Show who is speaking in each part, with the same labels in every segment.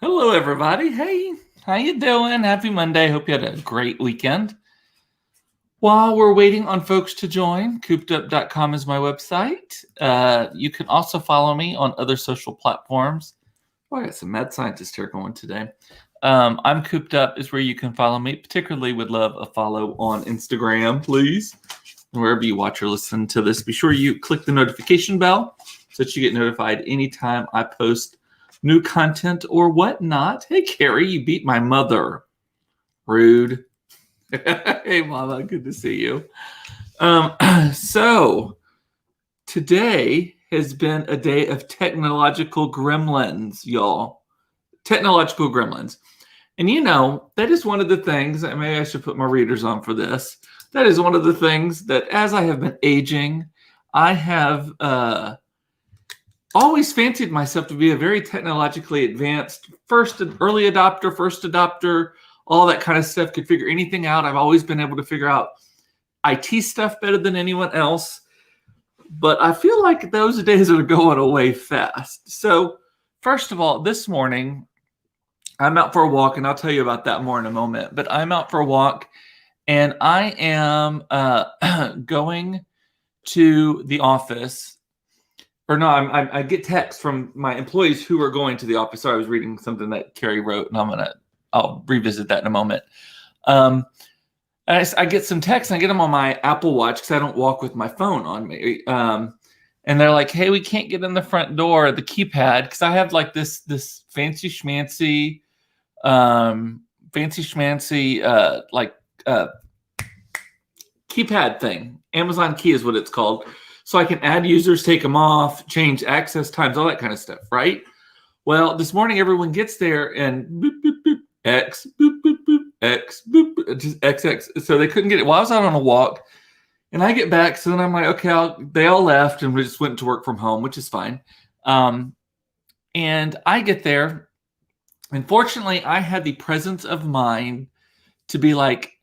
Speaker 1: Hello, everybody. Hey, how you doing? Happy Monday. Hope you had a great weekend. While we're waiting on folks to join, coopedup.com is my website. You can also follow me on other social platforms. Oh, I got some mad scientists here going today. I'm Cooped Up is where you can follow me. Particularly would love a follow on Instagram, please. Wherever you watch or listen to this, be sure you click the notification bell so that you get notified anytime I post new content or whatnot. Hey, Carrie, you beat my mother. Rude. Hey, Mama, good to see you. So today has been a day of technological gremlins, y'all. Technological gremlins. And you know, that is one of the things, maybe I should put my readers on for this. That is one of the things that as I have been aging, I have always fancied myself to be a very technologically advanced early adopter, all that kind of stuff, could figure anything out. I've always been able to figure out IT stuff better than anyone else. But I feel like those days are going away fast. So first of all, this morning, I'm out for a walk, and I'll tell you about that more in a moment. But I'm out for a walk, and I am going to the office. Or no, I get texts from my employees who are going to the office. Sorry, I was reading something that Carrie wrote, and I'll revisit that in a moment. I get some texts, and I get them on my Apple Watch because I don't walk with my phone on me. And they're like, "Hey, we can't get in the front door, the keypad," because I have like this fancy schmancy keypad thing. Amazon Key is what it's called. So I can add users, take them off, change access times, all that kind of stuff, right? Well, this morning everyone gets there and boop, boop, boop, X, boop, boop, boop, X, boop, boop, just XX. So they couldn't get it. Well, I was out on a walk, and I get back. So then I'm like, okay, they all left, and we just went to work from home, which is fine. And I get there, and fortunately, I had the presence of mind to be like,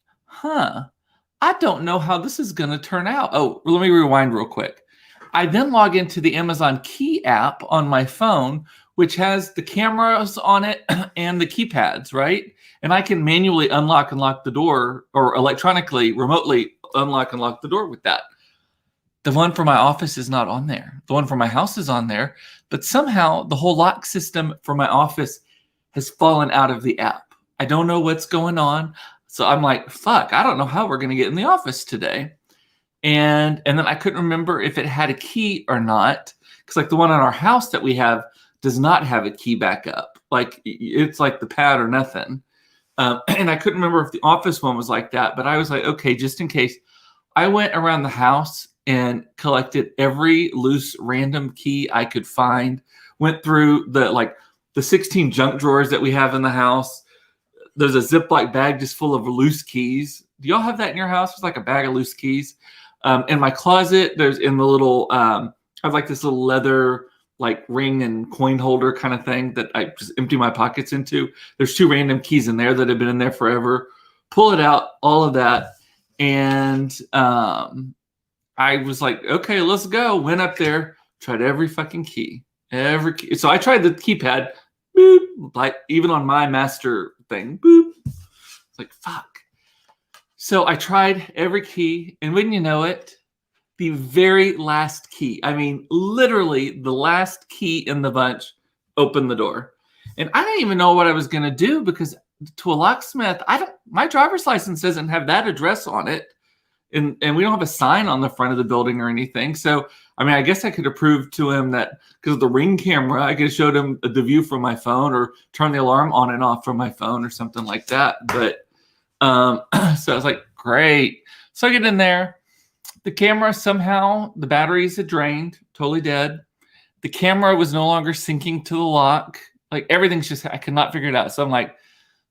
Speaker 1: I don't know how this is going to turn out. Oh, let me rewind real quick. I then log into the Amazon Key app on my phone, which has the cameras on it and the keypads, right? And I can manually unlock and lock the door, or electronically, remotely unlock and lock the door with that. The one for my office is not on there. The one for my house is on there, but somehow the whole lock system for my office has fallen out of the app. I don't know what's going on. So I'm like, fuck, I don't know how we're going to get in the office today. And then I couldn't remember if it had a key or not. Because like the one in our house that we have does not have a key backup. Like it's like the pad or nothing. And I couldn't remember if the office one was like that. But I was like, okay, just in case. I went around the house and collected every loose random key I could find. Went through the 16 junk drawers that we have in the house. There's a Ziploc bag just full of loose keys. Do y'all have that in your house? It's like a bag of loose keys. In my closet, there's in the little, I have like this little leather like ring and coin holder kind of thing that I just empty my pockets into. There's 2 random keys in there that have been in there forever. Pull it out, all of that. And I was like, okay, let's go. Went up there, tried every fucking key. So I tried the keypad, boop, like even on my master thing, boop. It's like, fuck. So I tried every key, and wouldn't you know it, the very last key, I mean, literally the last key in the bunch opened the door. And I didn't even know what I was going to do because to a locksmith, my driver's license doesn't have that address on it. And we don't have a sign on the front of the building or anything. So, I mean, I guess I could have proved to him that because of the Ring camera, I could have showed him the view from my phone or turn the alarm on and off from my phone or something like that. But so I was like, great. So I get in there. The camera, somehow, the batteries had drained, totally dead. The camera was no longer syncing to the lock. Like everything's just, I could not figure it out. So I'm like,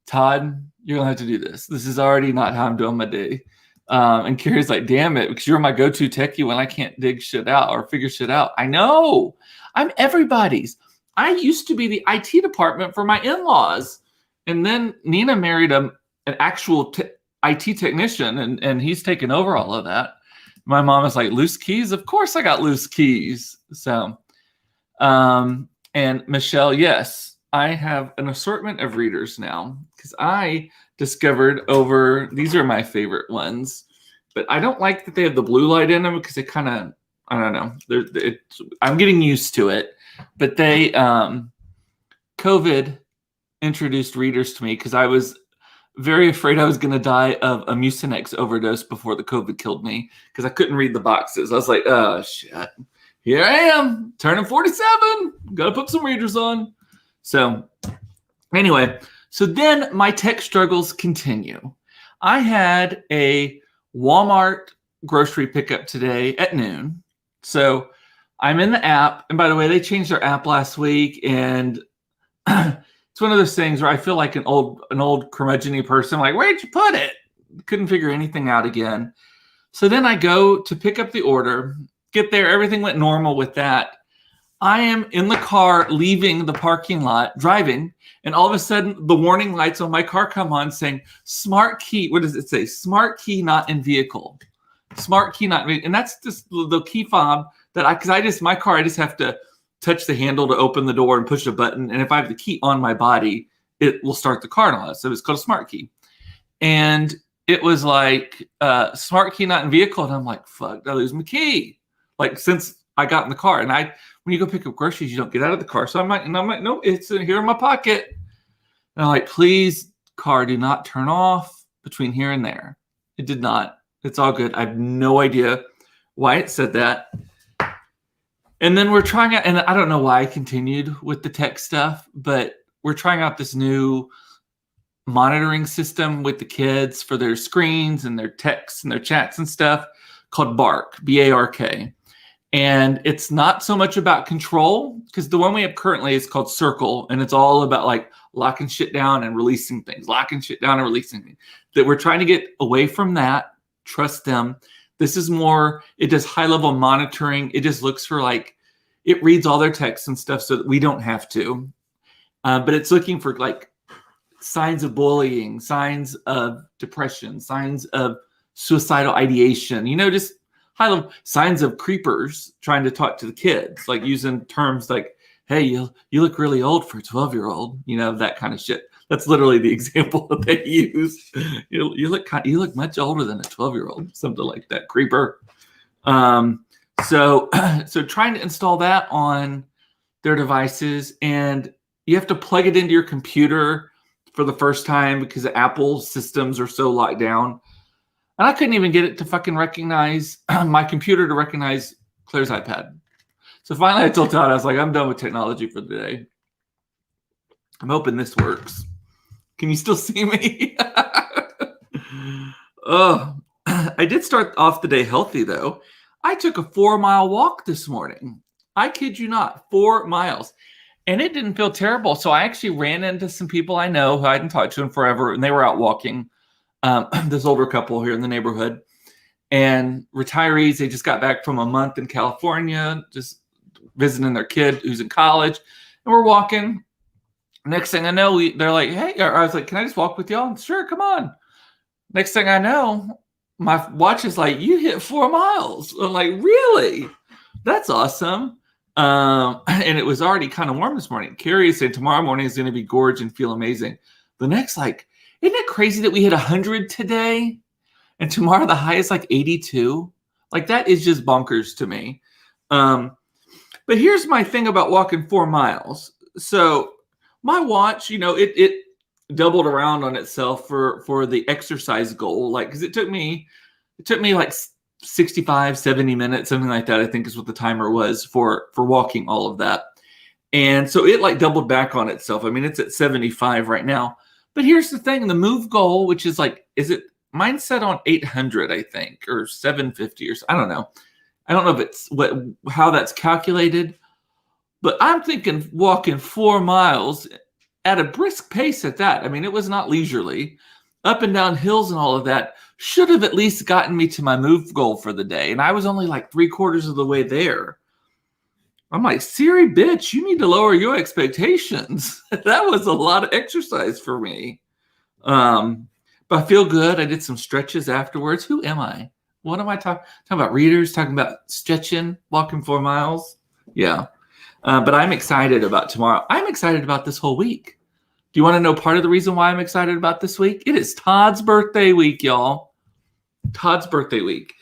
Speaker 1: Todd, you're going to have to do this. This is already not how I'm doing my day. And Carrie's like, damn it, because you're my go-to techie when I can't dig shit out or figure shit out. I know. I'm everybody's. I used to be the IT department for my in-laws. And then Nina married an actual IT technician, and he's taken over all of that. My mom is like, loose keys? Of course I got loose keys. So, and Michelle, yes, I have an assortment of readers now because I discovered over, these are my favorite ones, but I don't like that they have the blue light in them because they kind of, I don't know. I'm getting used to it, but they, COVID introduced readers to me because I was very afraid I was going to die of a Mucinex overdose before the COVID killed me because I couldn't read the boxes. I was like, oh, shit. Here I am, turning 47. Got to put some readers on. So anyway, so then my tech struggles continue. I had a Walmart grocery pickup today at noon. So I'm in the app. And by the way, they changed their app last week. And it's one of those things where I feel like an old curmudgeon-y person. Like, where'd you put it? Couldn't figure anything out again. So then I go to pick up the order, get there. Everything went normal with that. I am in the car leaving the parking lot, driving, and all of a sudden the warning lights on my car come on saying, smart key. What does it say? Smart key not in vehicle. Smart key not in vehicle. And that's just the key fob that my car, I just have to touch the handle to open the door and push a button. And if I have the key on my body, it will start the car and all that. So it's called a smart key. And it was like, smart key not in vehicle. And I'm like, fuck, did I lose my key? Like, since I got in the car. And when you go pick up groceries, you don't get out of the car. So I'm like, no, it's here in my pocket. And I'm like, please, car, do not turn off between here and there. It did not. It's all good. I have no idea why it said that. And then we're trying out, and I don't know why I continued with the tech stuff, but we're trying out this new monitoring system with the kids for their screens and their texts and their chats and stuff called Bark, B-A-R-K. And it's not so much about control, because the one we have currently is called Circle, and it's all about like locking shit down and releasing things, that we're trying to get away from that. Trust them. This is more, it does high level monitoring. It just looks for like, it reads all their texts and stuff so that we don't have to. But it's looking for like signs of bullying, signs of depression, signs of suicidal ideation, just high level signs of creepers trying to talk to the kids, like using terms like, hey, you look really old for a 12-year-old, that kind of shit. That's literally the example that they use. You look much older than a 12-year-old, something like that. Creeper. So trying to install that on their devices, and you have to plug it into your computer for the first time because the Apple systems are so locked down. And I couldn't even get it to fucking recognize my computer to recognize Claire's iPad. So finally I told Todd, I was like, I'm done with technology for the day. I'm hoping this works. Can you still see me? Oh, I did start off the day healthy, though. I took a 4-mile walk this morning. I kid you not, 4 miles. And it didn't feel terrible. So I actually ran into some people I know who I hadn't talked to in forever, and they were out walking. This older couple here in the neighborhood. And retirees, they just got back from a month in California, just visiting their kid who's in college. And we're walking. Next thing I know, they're like, hey, I was like, can I just walk with y'all? Sure, come on. Next thing I know, my watch is like, you hit 4 miles. I'm like, really? That's awesome. And it was already kind of warm this morning. Carrie said tomorrow morning is going to be gorgeous and feel amazing. The next, like, isn't it crazy that we hit 100 today? And tomorrow the high is like 82? Like, that is just bonkers to me. But here's my thing about walking 4 miles. So my watch, it doubled around on itself for the exercise goal. Like, because it took me like 65, 70 minutes, something like that, I think is what the timer was for walking all of that. And so it like doubled back on itself. I mean, it's at 75 right now. But here's the thing, the move goal, which is like, mine's set on 800, I think, or 750 or so. I don't know. I don't know if it's how that's calculated, but I'm thinking walking 4 miles at a brisk pace at that. I mean, it was not leisurely. Up and down hills and all of that should have at least gotten me to my move goal for the day. And I was only like 3/4 of the way there. I'm like, Siri, bitch, you need to lower your expectations. That was a lot of exercise for me. But I feel good. I did some stretches afterwards. Who am I? What am I talking about? Readers, talking about stretching, walking 4 miles. Yeah. But I'm excited about tomorrow. I'm excited about this whole week. Do you want to know part of the reason why I'm excited about this week? It is Todd's birthday week, y'all. Todd's birthday week.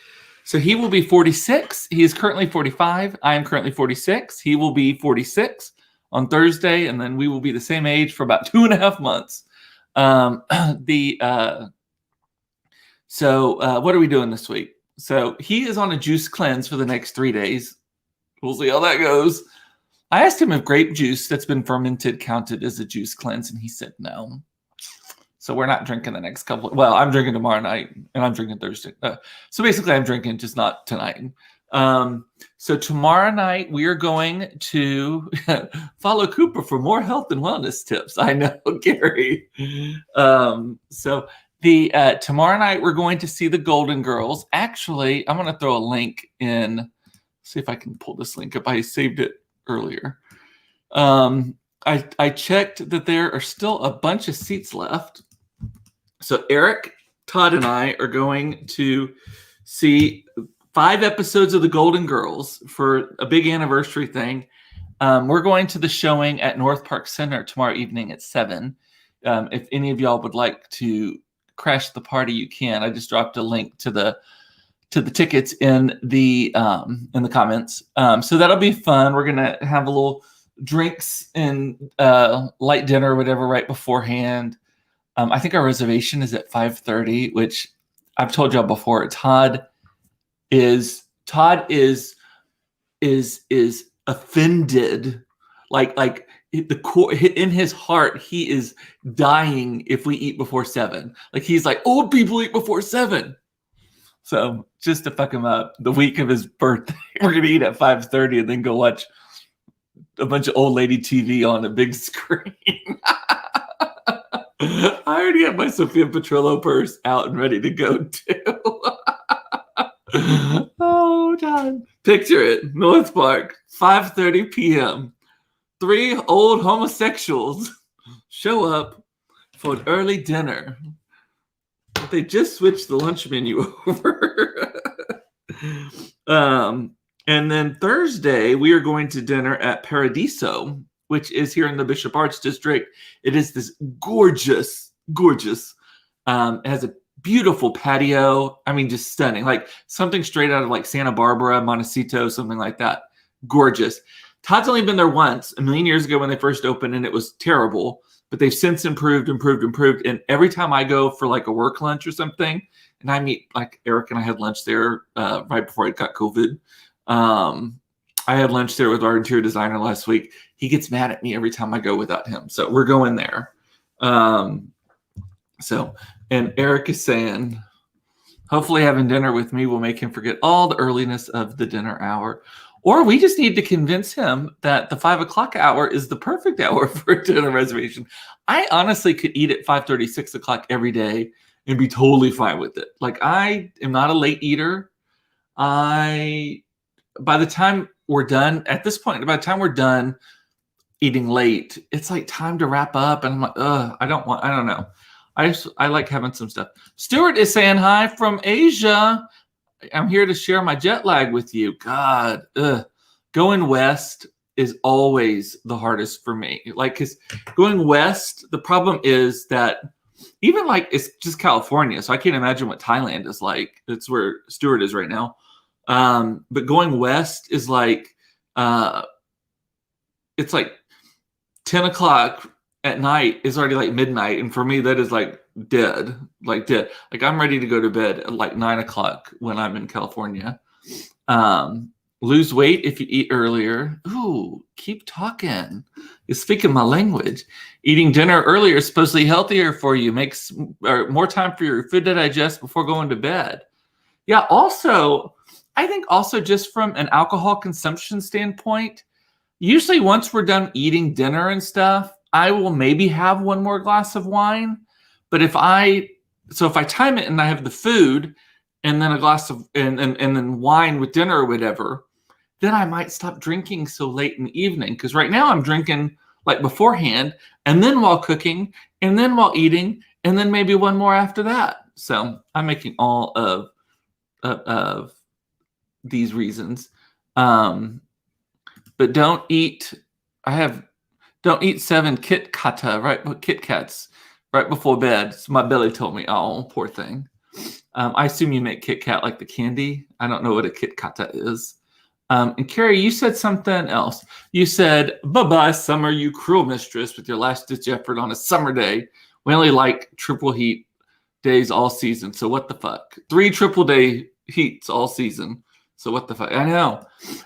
Speaker 1: So he will be 46. He is currently 45. I am currently 46. He will be 46 on Thursday, and then we will be the same age for about 2.5 months. So what are we doing this week? So he is on a juice cleanse for the next 3 days. We'll see how that goes. I asked him if grape juice that's been fermented counted as a juice cleanse, and he said no. So we're not drinking the next couple. Well, I'm drinking tomorrow night, and I'm drinking Thursday. So basically, I'm drinking, just not tonight. So tomorrow night, we are going to follow Cooper for more health and wellness tips. I know, Gary. So tomorrow night, we're going to see the Golden Girls. Actually, I'm going to throw a link in. See if I can pull this link up. I saved it earlier. I checked that there are still a bunch of seats left. So Eric, Todd, and I are going to see 5 episodes of the Golden Girls for a big anniversary thing. We're going to the showing at North Park Center tomorrow evening at 7. If any of y'all would like to crash the party, you can. I just dropped a link to the tickets in the comments. So that'll be fun. We're gonna have a little drinks and light dinner or whatever right beforehand. I think our reservation is at 5:30, which I've told y'all before. Todd is offended, like the core in his heart. He is dying if we eat before 7. Like he's like, old people eat before 7. So just to fuck him up, the week of his birthday, we're gonna eat at 5:30 and then go watch a bunch of old lady TV on a big screen. I already have my Sophia Petrillo purse out and ready to go too. Oh, God. Picture it. North Park, 5:30 p.m. 3 old homosexuals show up for an early dinner. They just switched the lunch menu over. And then Thursday, we are going to dinner at Paradiso, which is here in the Bishop Arts District. It is this gorgeous. It has a beautiful patio. I mean, just stunning. Like something straight out of like Santa Barbara, Montecito, something like that. Gorgeous. Todd's only been there once, a million years ago when they first opened, and it was terrible. But they've since improved. And every time I go for like a work lunch or something, and I meet, like Eric and I had lunch there right before I got COVID. I had lunch there with our interior designer last week. He gets mad at me every time I go without him. So we're going there. And Eric is saying, hopefully having dinner with me will make him forget all the earliness of the dinner hour. Or we just need to convince him that the 5 o'clock hour is the perfect hour for a dinner reservation. I honestly could eat at 5:30, 6 o'clock every day and be totally fine with it. Like I am not a late eater. By the time we're done, at this point, by the time we're done eating late, it's like time to wrap up. And I'm like, I don't know. I like having some stuff. Stuart is saying hi from Asia. I'm here to share my jet lag with you. God, going west is always the hardest for me. Like, cause going west, the problem is that even like it's just California, so I can't imagine what Thailand is like. It's where Stuart is right now. But going west is like, it's like 10 o'clock at night is already like midnight. And for me, that is like dead. Like I'm ready to go to bed at like 9 o'clock when I'm in California. Lose weight if you eat earlier. Ooh, keep talking. You're speaking my language. Eating dinner earlier is supposedly healthier for you. Makes more time for your food to digest before going to bed. Yeah, also, I think also just from an alcohol consumption standpoint, usually once we're done eating dinner and stuff, I will maybe have one more glass of wine. But if I time it and I have the food and then a glass of and then wine with dinner or whatever, then I might stop drinking so late in the evening. Because right now I'm drinking like beforehand and then while cooking and then while eating and then maybe one more after that. So I'm making all of these reasons. But but don't eat. Don't eat 7 Kit Kats right before bed. So my belly told me, oh, poor thing. I assume you make Kit Kat like the candy. I don't know what a Kit Kata is. And Carrie, you said something else. You said, bye-bye, summer, you cruel mistress, with your last-ditch effort on a summer day. We only like triple heat days all season, so what the fuck? 3 triple day heats all season, so what the fuck? I know.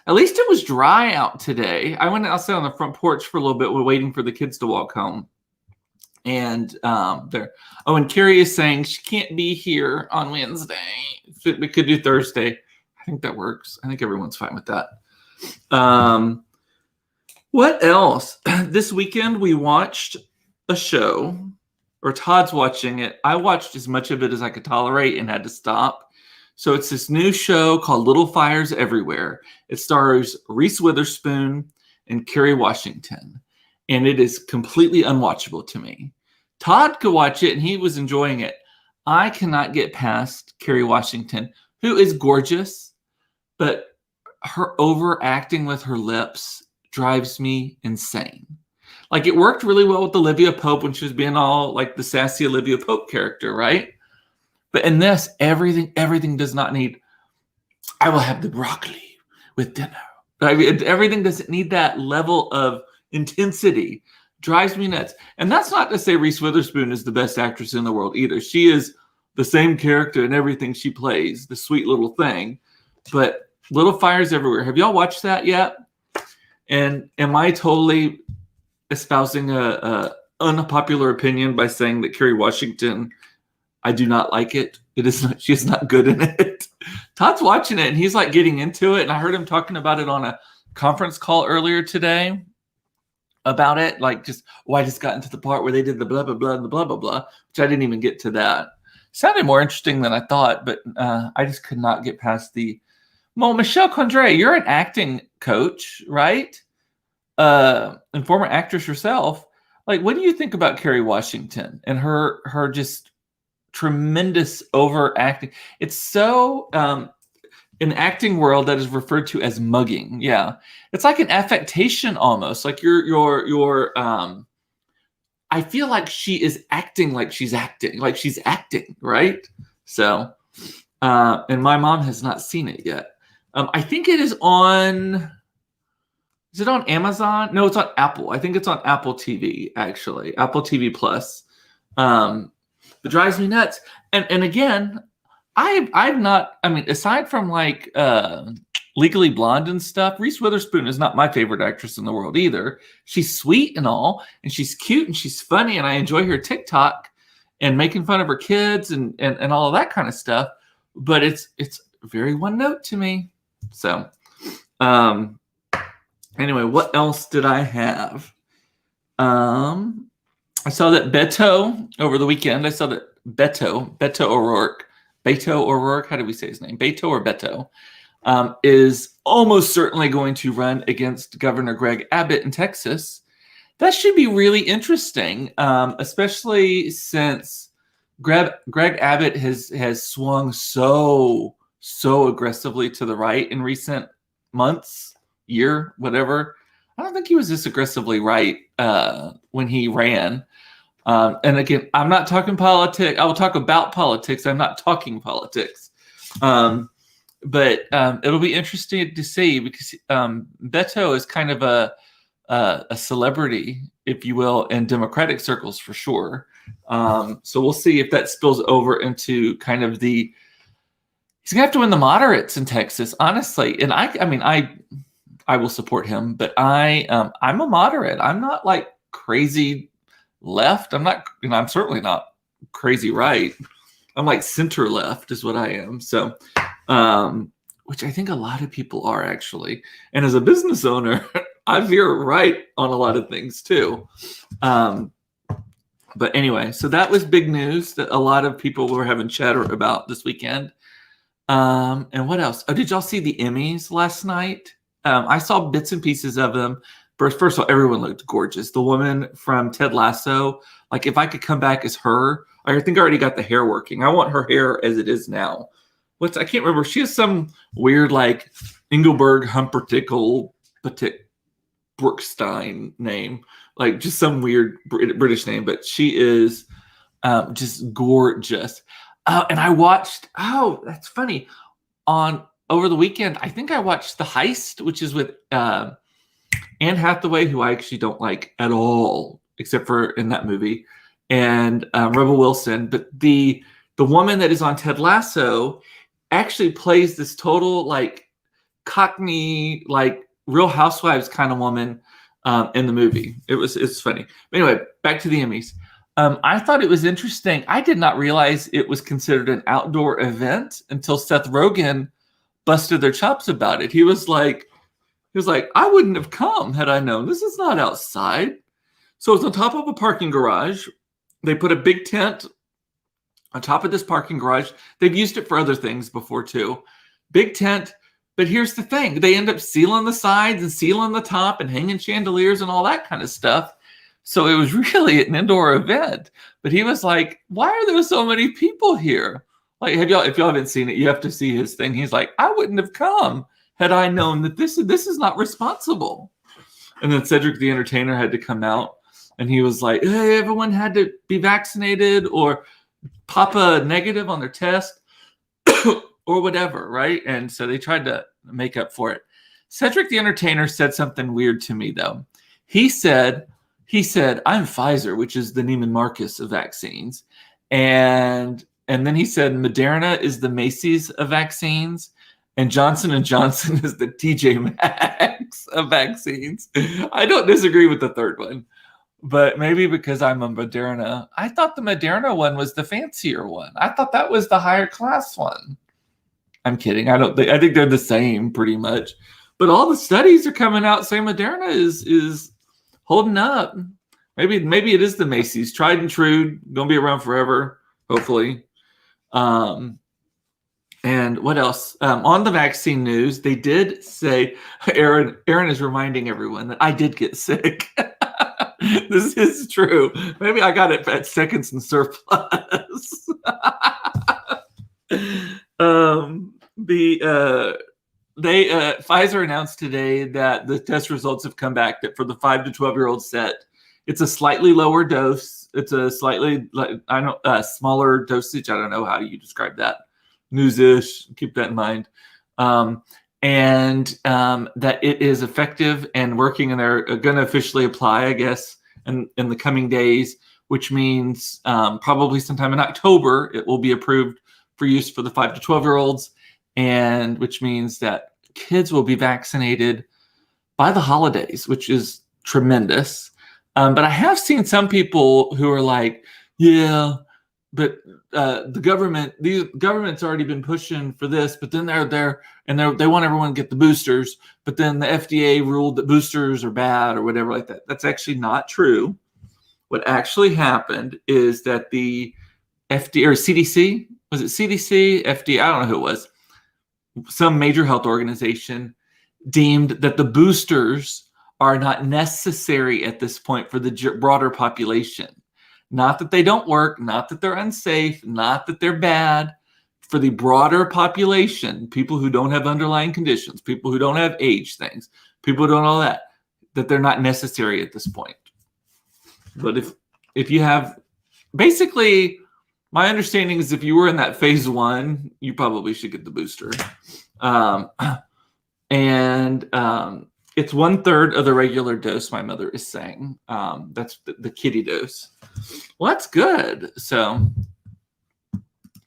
Speaker 1: At least it was dry out today. I went outside on the front porch for a little bit. We're waiting for the kids to walk home. And there. Oh, and Carrie is saying she can't be here on Wednesday. We could do Thursday. I think that works. I think everyone's fine with that. What else? This weekend we watched a show, or Todd's watching it. I watched as much of it as I could tolerate and had to stop. So it's this new show called Little Fires Everywhere. It stars Reese Witherspoon and Kerry Washington. And it is completely unwatchable to me. Todd could watch it and he was enjoying it. I cannot get past Kerry Washington, who is gorgeous, but her overacting with her lips drives me insane. Like, it worked really well with Olivia Pope when she was being all like the sassy Olivia Pope character, right? But in this, everything does not need, I will have the broccoli with dinner. I mean, everything doesn't need that level of intensity. Drives me nuts. And that's not to say Reese Witherspoon is the best actress in the world either. She is the same character in everything she plays, the sweet little thing. But Little Fires Everywhere. Have y'all watched that yet? And am I totally espousing a unpopular opinion by saying that Kerry Washington, I do not like it? It is not, she is not good in it. Todd's watching it and he's like getting into it. And I heard him talking about it on a conference call earlier today about it. Like, I just got into the part where they did the blah, blah, blah, and the blah, blah, blah, which I didn't even get to that. Sounded more interesting than I thought, but I just could not get past the, well, Michelle Condrey, you're an acting coach, right? And former actress yourself. Like, what do you think about Kerry Washington and her just tremendous overacting? It's so an acting world that is referred to as mugging. Yeah, it's like an affectation almost. Like you're I feel like she is acting like she's acting, right? So, and my mom has not seen it yet. I think it is on. Is it on Amazon? No, it's on Apple. I think it's on Apple TV, actually. Apple TV Plus. It drives me nuts. And again, I've not, I mean, aside from like Legally Blonde and stuff, Reese Witherspoon is not my favorite actress in the world either. She's sweet and all, and she's cute and she's funny, and I enjoy her TikTok and making fun of her kids and all of that kind of stuff. But it's very one note to me. So, anyway, what else did I have? I saw that Beto over the weekend. I saw that Beto O'Rourke, how do we say his name? Beto or Beto, is almost certainly going to run against Governor Greg Abbott in Texas. That should be really interesting, especially since Greg Abbott has swung so aggressively to the right in recent months, year, whatever. I don't think he was this aggressively right when he ran. And again, I'm not talking politics. I will talk about politics. I'm not talking politics. But it'll be interesting to see because Beto is kind of a celebrity, if you will, in Democratic circles for sure. So we'll see if that spills over into kind of the. He's gonna have to win the moderates in Texas, honestly. And I will support him, but I'm a moderate. I'm not like crazy left. I'm certainly not crazy right. I'm like center left is what I am. So, which I think a lot of people are actually. And as a business owner, I veer right on a lot of things too. But anyway, so that was big news that a lot of people were having chatter about this weekend. And what else? Oh, did y'all see the Emmys last night? I saw bits and pieces of them. First of all, everyone looked gorgeous. The woman from Ted Lasso, like if I could come back as her, I think I already got the hair working. I want her hair as it is now. I can't remember. She has some weird like Engelberg Humperdinck Brookstein name, like just some weird British name, but she is just gorgeous. And I watched, oh, that's funny. Over the weekend, I think I watched The Heist, which is with Anne Hathaway, who I actually don't like at all, except for in that movie, and Rebel Wilson. But the woman that is on Ted Lasso actually plays this total like Cockney, like Real Housewives kind of woman in the movie. It's funny. But anyway, back to the Emmys. I thought it was interesting. I did not realize it was considered an outdoor event until Seth Rogen busted their chops about it. He was like, I wouldn't have come had I known. This is not outside. So it's on top of a parking garage. They put a big tent on top of this parking garage. They've used it for other things before too. Big tent. But here's the thing. They end up sealing the sides and sealing the top and hanging chandeliers and all that kind of stuff. So it was really an indoor event. But he was like, why are there so many people here? Like, if y'all haven't seen it, you have to see his thing. He's like, I wouldn't have come had I known that this is not responsible. And then Cedric the Entertainer had to come out. And he was like, hey, everyone had to be vaccinated or pop a negative on their test or whatever, right? And so they tried to make up for it. Cedric the Entertainer said something weird to me, though. He said, I'm Pfizer, which is the Neiman Marcus of vaccines. And then he said Moderna is the Macy's of vaccines. And Johnson & Johnson is the TJ Maxx of vaccines. I don't disagree with the third one. But maybe because I'm a Moderna, I thought the Moderna one was the fancier one. I thought that was the higher class one. I'm kidding. I think they're the same pretty much. But all the studies are coming out saying Moderna is holding up. Maybe it is the Macy's. Tried and true. Gonna be around forever, hopefully. And what else? On the vaccine news, they did say, Aaron is reminding everyone that I did get sick. This is true. Maybe I got it at seconds in surplus. Pfizer announced today that the test results have come back that for the 5 to 12-year-old set, it's a slightly lower dose. It's a slightly smaller dosage. I don't know how you describe that. News-ish. Keep that in mind. And that it is effective and working, and they're going to officially apply, I guess, in the coming days, which means probably sometime in October it will be approved for use for the 5 to 12-year-olds, and which means that kids will be vaccinated by the holidays, which is tremendous. But I have seen some people who are like, yeah, but the government's already been pushing for this, but then they're there and they want everyone to get the boosters, but then the FDA ruled that boosters are bad or whatever like that. That's actually not true. What actually happened is that the FDA or CDC, was it CDC, FDA? I don't know who it was. Some major health organization deemed that the boosters are not necessary at this point for the broader population. Not that they don't work, not that they're unsafe, not that they're bad. For the broader population, people who don't have underlying conditions, people who don't have age things, people who don't know that they're not necessary at this point. But if you have, basically, my understanding is if you were in that phase 1, you probably should get the booster. It's 1/3 of the regular dose, my mother is saying. That's the kiddie dose. Well, that's good. So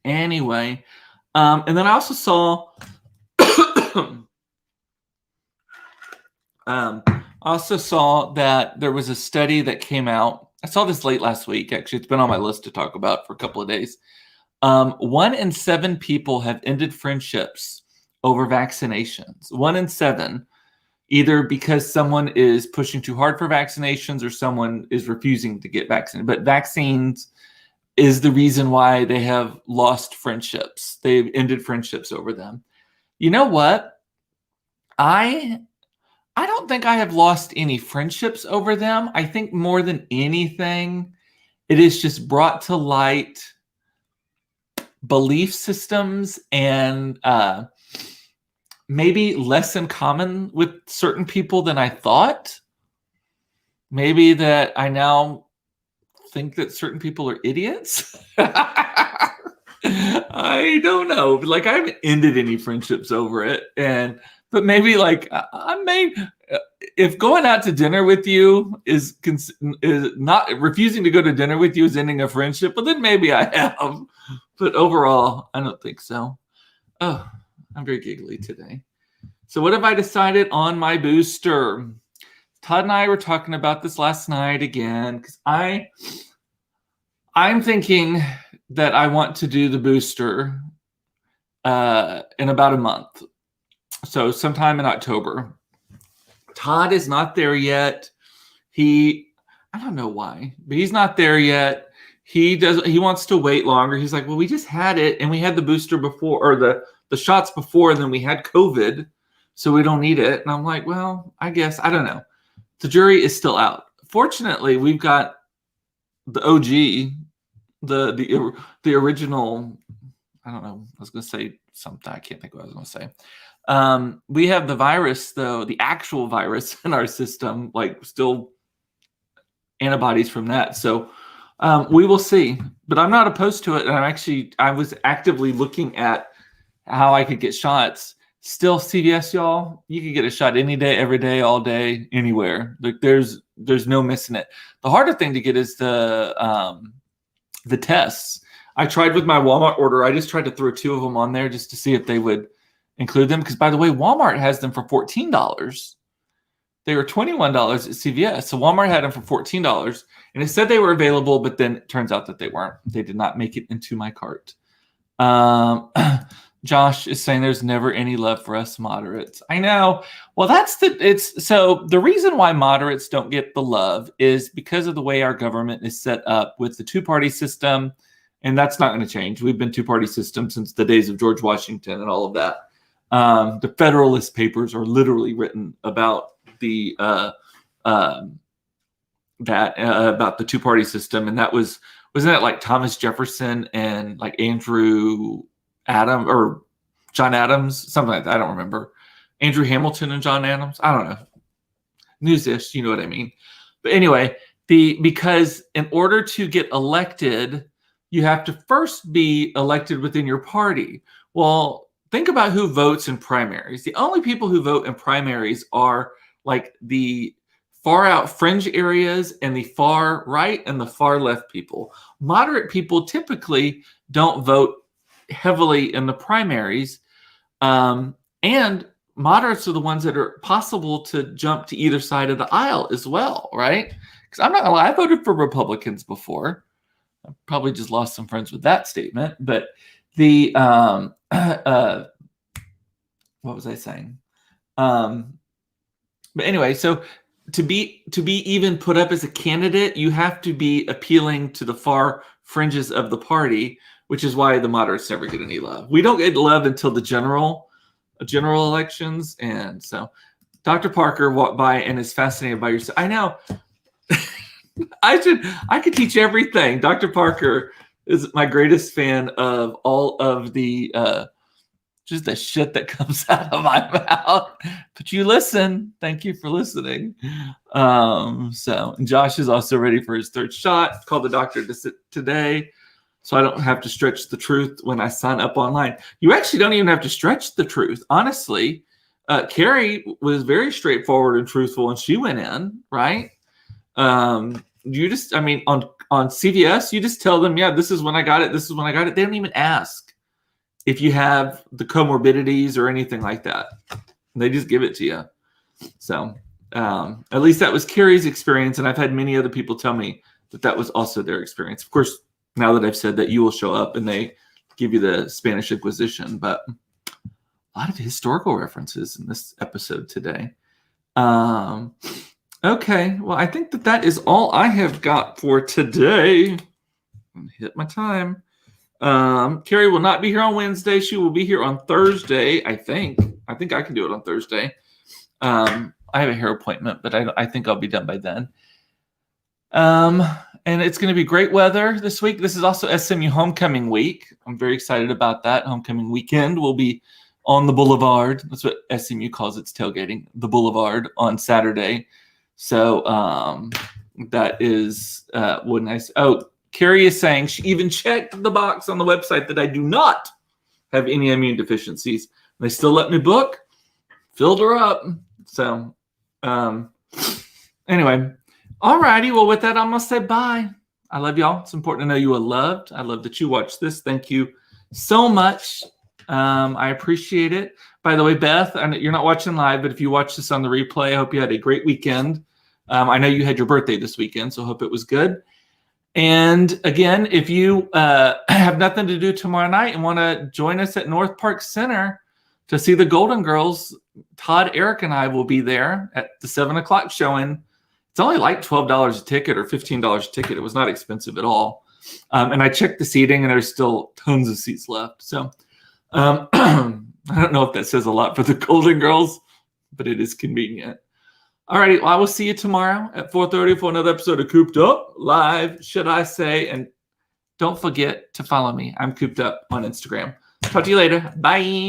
Speaker 1: anyway, and then I also saw that there was a study that came out. I saw this late last week. Actually, it's been on my list to talk about for a couple of days. 1 in 7 people have ended friendships over vaccinations. 1 in 7. Either because someone is pushing too hard for vaccinations or someone is refusing to get vaccinated. But vaccines is the reason why they have lost friendships. They've ended friendships over them. You know what? I don't think I have lost any friendships over them. I think more than anything, it is just brought to light belief systems and maybe less in common with certain people than I thought. maybe that I now think that certain people are idiots. I don't know. Like I haven't ended any friendships over it, but maybe like I may, if going out to dinner with you is not refusing to go to dinner with you is ending a friendship, but then maybe I have. But overall, I don't think so. Oh, I'm very giggly today. So what have I decided on my booster? Todd and I were talking about this last night again because I'm thinking that I want to do the booster in about a month. So sometime in October. Todd is not there yet. I don't know why, but he's not there yet. He wants to wait longer. He's like, well, we just had it and we had the booster before, or the shots before, and then we had COVID, so we don't need it. And I'm like, well, I guess, I don't know. The jury is still out. Fortunately, we've got the OG, the original. I don't know. I was going to say something. I can't think what I was going to say. We have the virus, though, the actual virus in our system, like still antibodies from that. So we will see. But I'm not opposed to it. And I was actively looking at how I could get shots. Still, CVS, y'all, you can get a shot any day, every day, all day, anywhere. Like there's no missing it. The harder thing to get is the tests. I tried with my Walmart order. I just tried to throw 2 of them on there just to see if they would include them. Because, by the way, Walmart has them for $14. They were $21 at CVS. So Walmart had them for $14. And it said they were available, but then it turns out that they weren't. They did not make it into my cart. Josh is saying there's never any love for us moderates. I know. Well, so the reason why moderates don't get the love is because of the way our government is set up with the 2-party system. And that's not going to change. We've been 2-party system since the days of George Washington and all of that. The Federalist Papers are literally written about about the 2-party system. And wasn't that like Thomas Jefferson and like Andrew Adams or John Adams, something like that. I don't remember. Andrew Hamilton and John Adams. I don't know. News-ish, you know what I mean. But anyway, because in order to get elected, you have to first be elected within your party. Well, think about who votes in primaries. The only people who vote in primaries are like the far out fringe areas and the far right and the far left people. Moderate people typically don't vote heavily in the primaries, and moderates are the ones that are possible to jump to either side of the aisle as well, right? Because I'm not gonna lie, I voted for Republicans before. I probably just lost some friends with that statement, but what was I saying? But anyway, so to be even put up as a candidate, you have to be appealing to the far fringes of the party, which is why the moderates never get any love. We don't get love until the general elections. And so Dr. Parker walked by and is fascinated by your. I know. I could teach everything. Dr. Parker is my greatest fan of all of the just the shit that comes out of my mouth. But you listen. Thank you for listening. So Josh is also ready for his 3rd shot. Called the doctor today, so I don't have to stretch the truth when I sign up online. You actually don't even have to stretch the truth. Honestly, Carrie was very straightforward and truthful, and she went in, right? You just, I mean, on CVS, you just tell them, yeah, this is when I got it. This is when I got it. They don't even ask if you have the comorbidities or anything like that. They just give it to you. So at least that was Carrie's experience. And I've had many other people tell me that was also their experience. Of course, now that I've said that, you will show up and they give you the Spanish Inquisition, but a lot of historical references in this episode today. Okay, well, I think that is all I have got for today. Hit my time. Carrie will not be here on Wednesday. She will be here on Thursday, I think. I think I can do it on Thursday. I have a hair appointment, but I think I'll be done by then. And it's going to be great weather this week. This is also SMU homecoming week. I'm very excited about that. Homecoming weekend will be on the boulevard. That's what SMU calls its tailgating, the boulevard, on Saturday. So that is what nice. Oh, Carrie is saying she even checked the box on the website that I do not have any immune deficiencies. They still let me book. Filled her up. So anyway, all righty. Well, with that, I'm going to say bye. I love y'all. It's important to know you are loved. I love that you watched this. Thank you so much. I appreciate it. By the way, Beth, I know you're not watching live, but if you watch this on the replay, I hope you had a great weekend. I know you had your birthday this weekend, so I hope it was good. And again, if you have nothing to do tomorrow night and want to join us at North Park Center to see the Golden Girls, Todd, Eric, and I will be there at the 7 o'clock showing. It's only like $12 a ticket or $15 a ticket. It was not expensive at all. And I checked the seating, and there's still tons of seats left. So I don't know if that says a lot for the Golden Girls, but it is convenient. All righty. Well, I will see you tomorrow at 4:30 for another episode of Cooped Up Live, should I say. And don't forget to follow me. I'm Cooped Up on Instagram. Talk to you later. Bye.